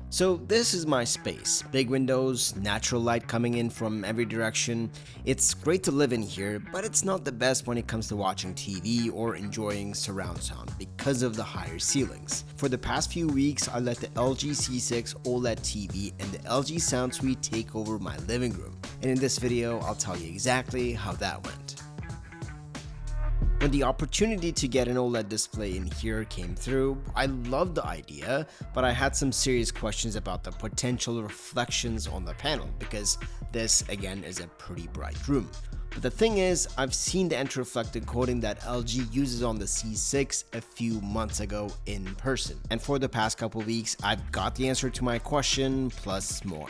So this is my space. Big windows, natural light coming in from every direction. It's great to live in here, but it's not the best when it comes to watching TV or enjoying surround sound because of the higher ceilings. For the past few weeks, I let the LG C6 OLED TV and the LG Sound Suite take over my living room. And in this video, I'll tell you exactly how that went. When the opportunity to get an OLED display in here came through, I loved the idea, but I had some serious questions about the potential reflections on the panel because this, again, is a pretty bright room. But the thing is, I've seen the anti-reflective coating that LG uses on the C6 a few months ago in person. And for the past couple weeks, I've got the answer to my question, plus more.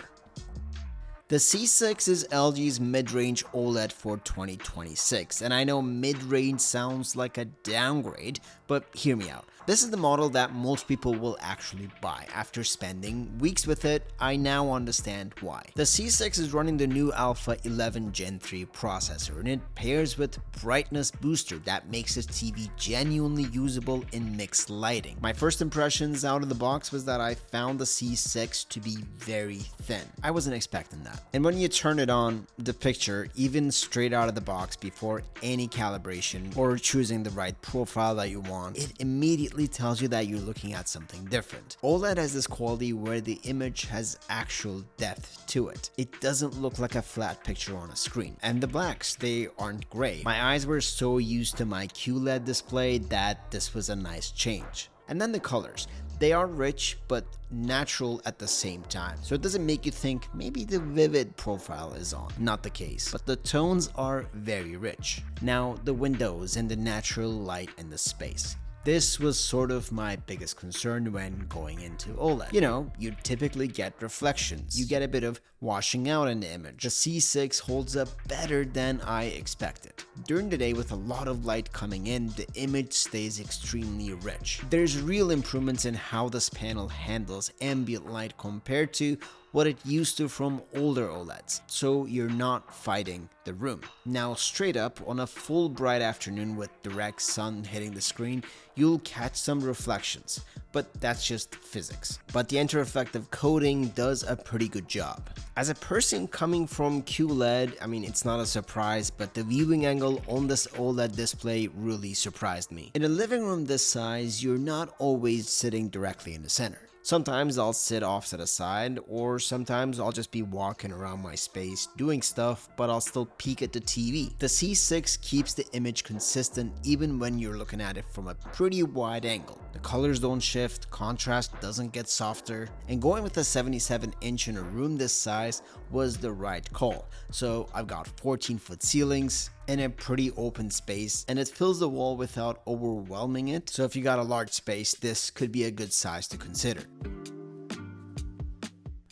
The C6 is LG's mid-range OLED for 2026, and I know mid-range sounds like a downgrade, but hear me out. This is the model that most people will actually buy. After spending weeks with it, I now understand why. The C6 is running the new Alpha 11 Gen 3 processor, and it pairs with brightness booster that makes its TV genuinely usable in mixed lighting. My first impressions out of the box was that I found the C6 to be very thin. I wasn't expecting that. And when you turn it on, the picture, even straight out of the box before any calibration or choosing the right profile that you want, it immediately tells you that you're looking at something different. OLED has this quality where the image has actual depth to it. It doesn't look like a flat picture on a screen. And the blacks, they aren't gray. My eyes were so used to my QLED display that this was a nice change. And then the colors. They are rich but natural at the same time, so it doesn't make you think maybe the vivid profile is on. Not the case, but the tones are very rich. Now the windows and the natural light in the space. This was sort of my biggest concern when going into OLED. You know, you typically get reflections. You get a bit of washing out in the image. The C6 holds up better than I expected. During the day with a lot of light coming in, the image stays extremely rich. There's real improvements in how this panel handles ambient light compared to what it used to from older OLEDs, so you're not fighting the room. Now straight up, on a full bright afternoon with direct sun hitting the screen, you'll catch some reflections, but that's just physics. But the anti-reflective coating does a pretty good job. As a person coming from QLED, I mean, it's not a surprise, but the viewing angle on this OLED display really surprised me. In a living room this size, you're not always sitting directly in the center. Sometimes I'll sit off to the side, or sometimes I'll just be walking around my space doing stuff, but I'll still peek at the TV. The C6 keeps the image consistent even when you're looking at it from a pretty wide angle. The colors don't shift, contrast doesn't get softer, and going with a 77-inch in a room this size was the right call. So I've got 14-foot ceilings in a pretty open space, and it fills the wall without overwhelming it. So if you got a large space, this could be a good size to consider.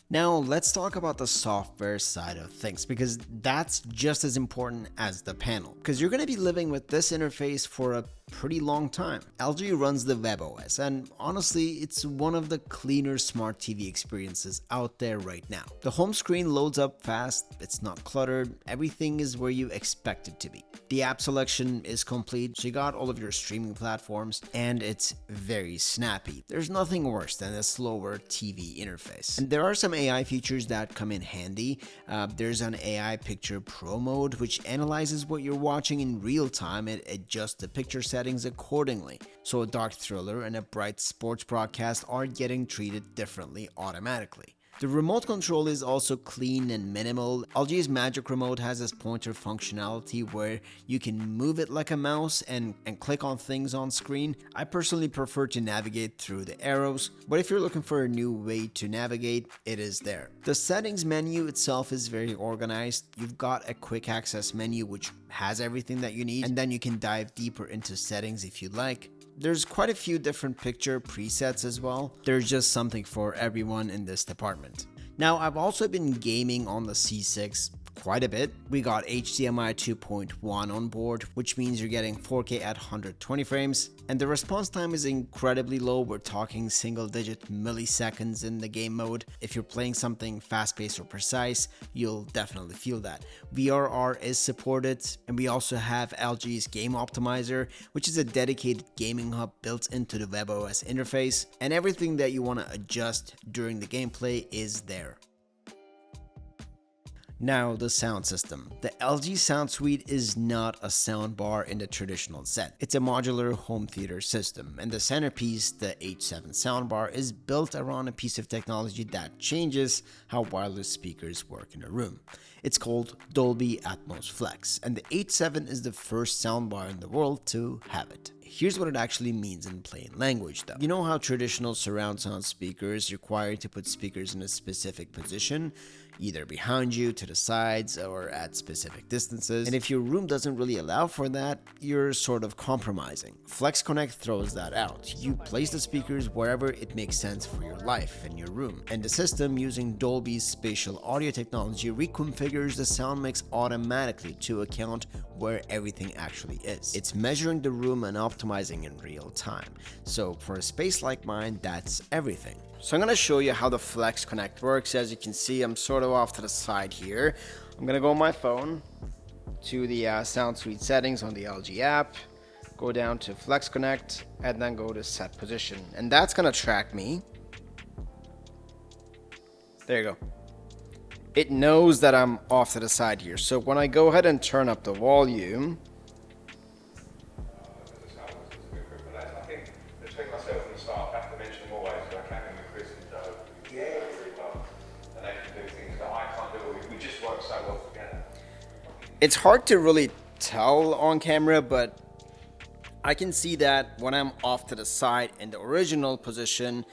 Now let's talk about the software side of things, because that's just as important as the panel, because you're going to be living with this interface for a pretty long time. LG runs the WebOS, and honestly, it's one of the cleaner smart TV experiences out there right now. The home screen loads up fast, it's not cluttered, everything is where you expect it to be. The app selection is complete, so you got all of your streaming platforms, and it's very snappy. There's nothing worse than a slower TV interface. And there are some AI features that come in handy. There's an AI Picture Pro mode, which analyzes what you're watching in real time and adjusts the picture settings accordingly. So a dark thriller and a bright sports broadcast are getting treated differently automatically. The remote control is also clean and minimal. LG's Magic Remote has this pointer functionality where you can move it like a mouse and click on things on screen. I personally prefer to navigate through the arrows, but if you're looking for a new way to navigate, it is there. The settings menu itself is very organized. You've got a quick access menu which has everything that you need, and then you can dive deeper into settings if you'd like. There's quite a few different picture presets as well. There's just something for everyone in this department. Now, I've also been gaming on the C6 quite a bit. We got HDMI 2.1 on board, which means you're getting 4K at 120 frames, and the response time is incredibly low. We're talking single-digit milliseconds in the game mode. If you're playing something fast-paced or precise, you'll definitely feel that. VRR is supported, and we also have LG's Game Optimizer, which is a dedicated gaming hub built into the WebOS interface, and everything that you want to adjust during the gameplay is there. Now, the sound system. The LG Sound Suite is not a soundbar in the traditional sense. It's a modular home theater system, and the centerpiece, the H7 soundbar, is built around a piece of technology that changes how wireless speakers work in a room. It's called Dolby Atmos Flex, and the H7 is the first soundbar in the world to have it. Here's what it actually means in plain language though. You know how traditional surround sound speakers require you to put speakers in a specific position, either behind you, to the sides, or at specific distances? And if your room doesn't really allow for that, you're sort of compromising. Flex Connect throws that out. You place the speakers wherever it makes sense for your life and your room. And the system, using Dolby's spatial audio technology, reconfigures the sound mix automatically to account where everything actually is. It's measuring the room and optimizing in real time. So for a space like mine, that's everything. So I'm going to show you how the Flex Connect works. As you can see, I'm sort of off to the side here. I'm going to go on my phone to the Sound Suite settings on the LG app, go down to Flex Connect, and then go to set position. And that's going to track me. There you go. It knows that I'm off to the side here. So when I go ahead and turn up the volume, it's hard to really tell on camera, but I can see that when I'm off to the side in the original position,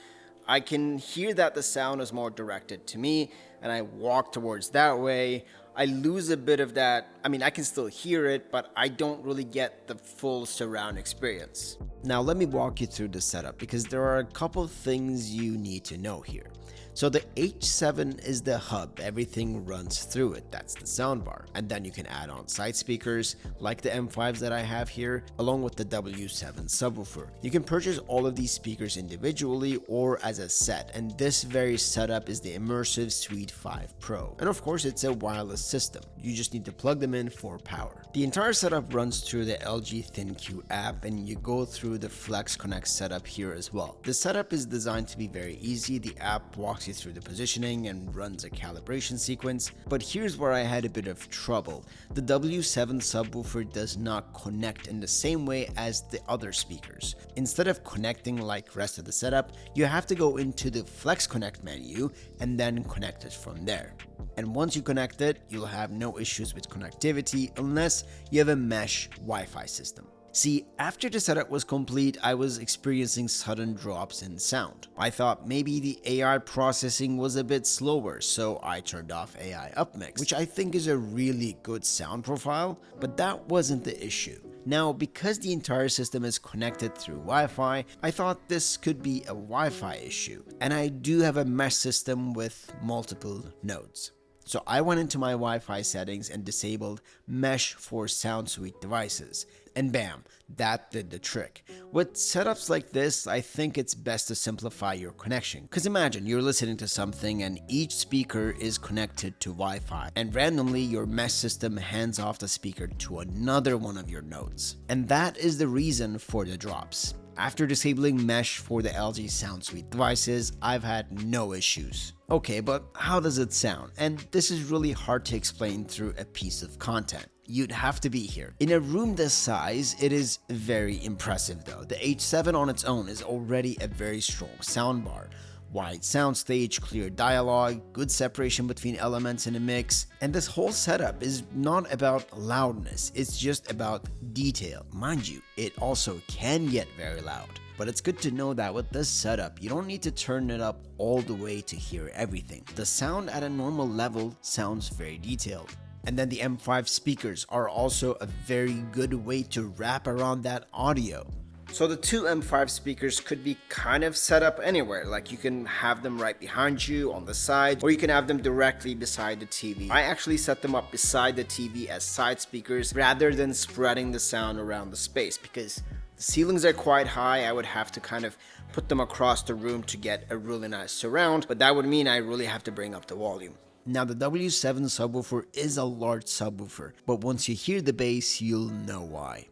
I can hear that the sound is more directed to me, and I walk towards that way. I lose a bit of that. I mean, I can still hear it, but I don't really get the full surround experience. Now, let me walk you through the setup because there are a couple things you need to know here. So the H7 is the hub, everything runs through it, that's the soundbar. And then you can add on side speakers like the M5s that I have here, along with the W7 subwoofer. You can purchase all of these speakers individually or as a set, and this very setup is the Immersive Suite 5 Pro. And of course, it's a wireless system. You just need to plug them in for power. The entire setup runs through the LG ThinQ app, and you go through the Flex Connect setup here as well. The setup is designed to be very easy. The app walks you through the positioning and runs a calibration sequence, but here's where I had a bit of trouble. The W7 subwoofer does not connect in the same way as the other speakers. Instead of connecting like rest of the setup, you have to go into the Flex Connect menu and then connect it from there. And once you connect it, you'll have no issues with connectivity unless you have a mesh Wi-Fi system. See, after the setup was complete, I was experiencing sudden drops in sound. I thought maybe the AI processing was a bit slower, so I turned off AI upmix, which I think is a really good sound profile, but that wasn't the issue. Now, because the entire system is connected through Wi-Fi, I thought this could be a Wi-Fi issue, and I do have a mesh system with multiple nodes. So I went into my Wi-Fi settings and disabled mesh for Sound Suite devices. And bam, that did the trick. With setups like this, I think it's best to simplify your connection. Because imagine you're listening to something and each speaker is connected to Wi-Fi, and randomly your mesh system hands off the speaker to another one of your nodes. And that is the reason for the drops. After disabling mesh for the LG Sound Suite devices, I've had no issues. Okay, but how does it sound? And this is really hard to explain through a piece of content. You'd have to be here. In a room this size, it is very impressive though. The H7 on its own is already a very strong soundbar. Wide soundstage, clear dialogue, good separation between elements in a mix, and this whole setup is not about loudness, it's just about detail. Mind you, it also can get very loud. But it's good to know that with this setup, you don't need to turn it up all the way to hear everything. The sound at a normal level sounds very detailed. And then the M5 speakers are also a very good way to wrap around that audio. So the two M5 speakers could be kind of set up anywhere, like you can have them right behind you on the side, or you can have them directly beside the TV. I actually set them up beside the TV as side speakers rather than spreading the sound around the space, because the ceilings are quite high. I would have to kind of put them across the room to get a really nice surround, but that would mean I really have to bring up the volume. Now the W7 subwoofer is a large subwoofer, but once you hear the bass, you'll know why.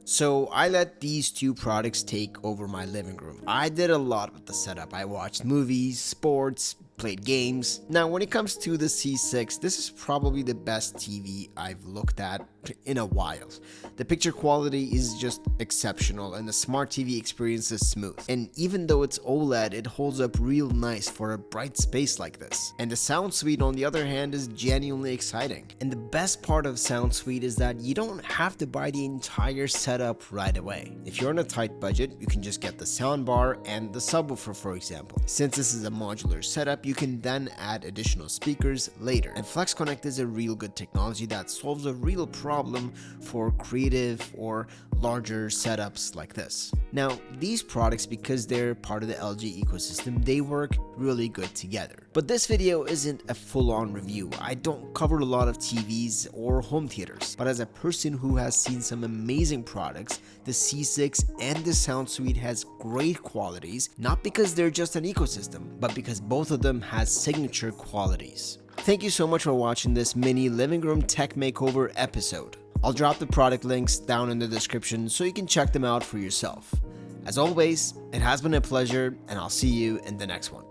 So I let these two products take over my living room. I did a lot with the setup. I watched movies, sports, played games. Now when it comes to the C6, this is probably the best TV I've looked at in a while. The picture quality is just exceptional and the smart TV experience is smooth. And even though it's OLED, it holds up real nice for a bright space like this. And the sound suite on the other hand is genuinely exciting. And the best part of sound suite is that you don't have to buy the entire setup right away. If you're on a tight budget, you can just get the soundbar and the subwoofer, for example. Since this is a modular setup, you can then add additional speakers later. And Flex Connect is a real good technology that solves a real problem for creative or larger setups like this. Now, these products, because they're part of the LG ecosystem, they work really good together. But this video isn't a full-on review. I don't cover a lot of TVs or home theaters, but as a person who has seen some amazing products, the C6 and the sound suite has great qualities, not because they're just an ecosystem, but because both of them has signature qualities. Thank you so much for watching this mini living room tech makeover episode. I'll drop the product links down in the description so you can check them out for yourself. As always, it has been a pleasure, and I'll see you in the next one.